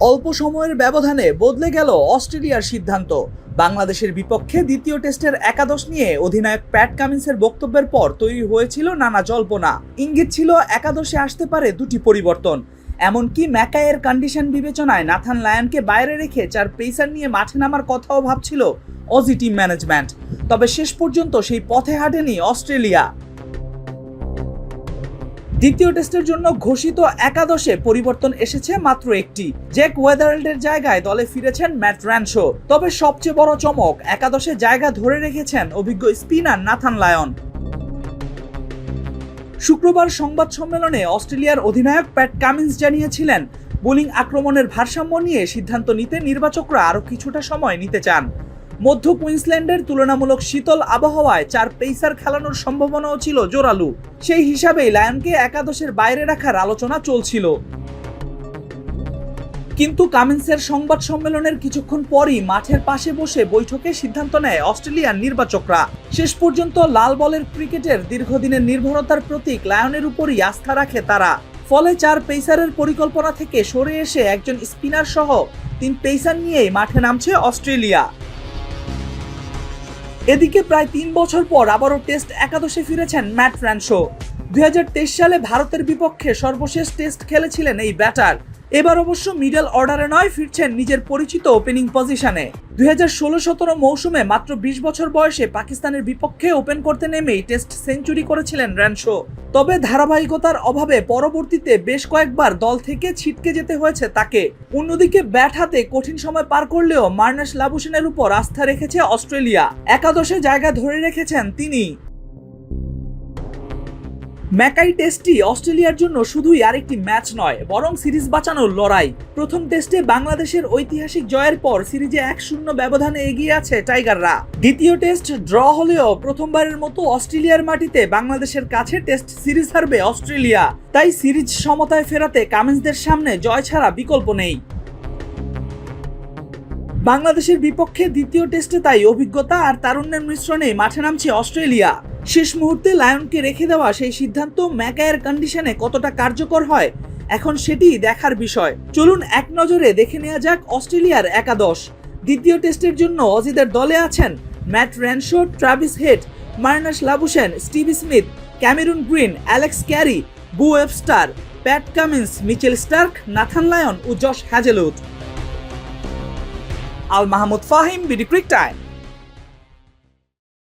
অল্প সময়ের ব্যবধানে বদলে গেল অস্ট্রেলিয়ার সিদ্ধান্ত। বাংলাদেশের বিপক্ষে দ্বিতীয় টেস্টের একাদশ নিয়ে অধিনায়ক প্যাট কামিন্সের বক্তব্যের পর তৈরি হয়েছিল নানা জল্পনা। ইঙ্গিত ছিল একাদশে আসতে পারে দুটি পরিবর্তন। এমনকি ম্যাকাইয়ের কন্ডিশন বিবেচনায় নাথান লায়নকে বাইরে রেখে 4 পেসার নিয়ে মাঠে নামার কথাও ভাবছিল অজি টিম ম্যানেজমেন্ট। তবে শেষ পর্যন্ত সেই পথে হাঁটেনি অস্ট্রেলিয়া। দ্বিতীয় টেস্টের জন্য ঘোষিত একাদশে পরিবর্তন এসেছে মাত্র একটি। জ্যাক ওয়েদারল্ডের জায়গায় দলে ফিরেছেন ম্যাট র্যানশো। তবে সবচেয়ে বড় চমক, একাদশে জায়গা ধরে রেখেছেন অভিজ্ঞ স্পিনার নাথান লায়ন। শুক্রবার সংবাদ সম্মেলনে অস্ট্রেলিয়ার অধিনায়ক প্যাট কামিন্স জানিয়েছিলেন, বোলিং আক্রমণের ভারসাম্য নিয়ে সিদ্ধান্ত নিতে নির্বাচকরা আরও কিছুটা সময় নিতে চান। মধ্য কুইন্সল্যান্ডের তুলনামূলক শীতল আবহাওয়ায় 4 পেসার খেলানোর সম্ভাবনাও ছিল জোরালো। সেই হিসাবেই লায়নকে একাদশের বাইরে রাখার আলোচনা চলছিল। কিন্তু কামিন্সের সংবাদ সম্মেলনের কিছুক্ষণ পরই মাঠের পাশে বসে বৈঠকে সিদ্ধান্ত নেয় অস্ট্রেলিয়ার নির্বাচকরা। শেষ পর্যন্ত লাল বলের ক্রিকেটের দীর্ঘদিনের নির্ভরতার প্রতীক লায়নের উপরই আস্থা রাখে তারা। ফলে 4 পেসারের পরিকল্পনা থেকে সরে এসে একজন স্পিনার সহ 3 পেসার নিয়েই মাঠে নামছে অস্ট্রেলিয়া। এদিকে প্রায় 3 বছর পর আবারও টেস্ট একাদশে ফিরেছেন ম্যাট র্যানশো। 2023 সালে ভারতের বিপক্ষে সর্বশেষ টেস্ট খেলেছিলেন এই ব্যাটার। এবার অবশ্য মিডল অর্ডারে নয়, ফিরছেন নিজের পরিচিত ওপেনিং পজিশনে। 2016-17 মৌসুমে মাত্র 20 বছর বয়সে পাকিস্তানের বিপক্ষে ওপেন করতে নেমেই টেস্ট সেঞ্চুরি করেছিলেন র্যানশো। তবে ধারাবাহিকতার অভাবে পরবর্তীতে বেশ কয়েকবার দল থেকে ছিটকে যেতে হয়েছে তাকে। অন্যদিকে ব্যাট হাতে কঠিন সময় পার করলেও মার্নাস লাবুশেনের উপর আস্থা রেখেছে অস্ট্রেলিয়া। একাদশে জায়গা ধরে রেখেছেন তিনি। ম্যাকাই টেস্টটি অস্ট্রেলিয়ার জন্য শুধুই আরেকটি ম্যাচ নয়, বরং সিরিজ বাঁচানোর লড়াই। প্রথম টেস্টে বাংলাদেশের ঐতিহাসিক জয়ের পর সিরিজে 1-0 ব্যবধানে এগিয়ে আছে টাইগাররা। দ্বিতীয় টেস্ট ড্র হলেও প্রথমবারের মতো অস্ট্রেলিয়ার মাটিতে বাংলাদেশের কাছে টেস্ট সিরিজ হারবে অস্ট্রেলিয়া। তাই সিরিজ সমতায় ফেরাতে কামিন্সদের সামনে জয় ছাড়া বিকল্প নেই। বাংলাদেশের বিপক্ষে দ্বিতীয় টেস্টে তাই অভিজ্ঞতা আর তারুণ্যের মিশ্রণে মাঠে নামছে অস্ট্রেলিয়া। শেষ মুহূর্তে লায়নকে রেখে দেওয়া সেই সিদ্ধান্ত ম্যাকাইয়ের কন্ডিশনে কতটা কার্যকর হয়, এখন সেটি দেখার বিষয়। চলুন এক নজরে দেখে নেওয়া যাক অস্ট্রেলিয়ার একাদশ। দ্বিতীয় টেস্টের জন্য অজিদের দলে আছেন Matt Renshaw, Travis Head, Marnus Labuschagne, Steve Smith, Cameron Green, Alex Carey, Beau Webster, Pat Cummins, Mitchell Starc, Nathan Lyon ও Josh Hazlewood. Al Mahmud Fahim, BD Crick time.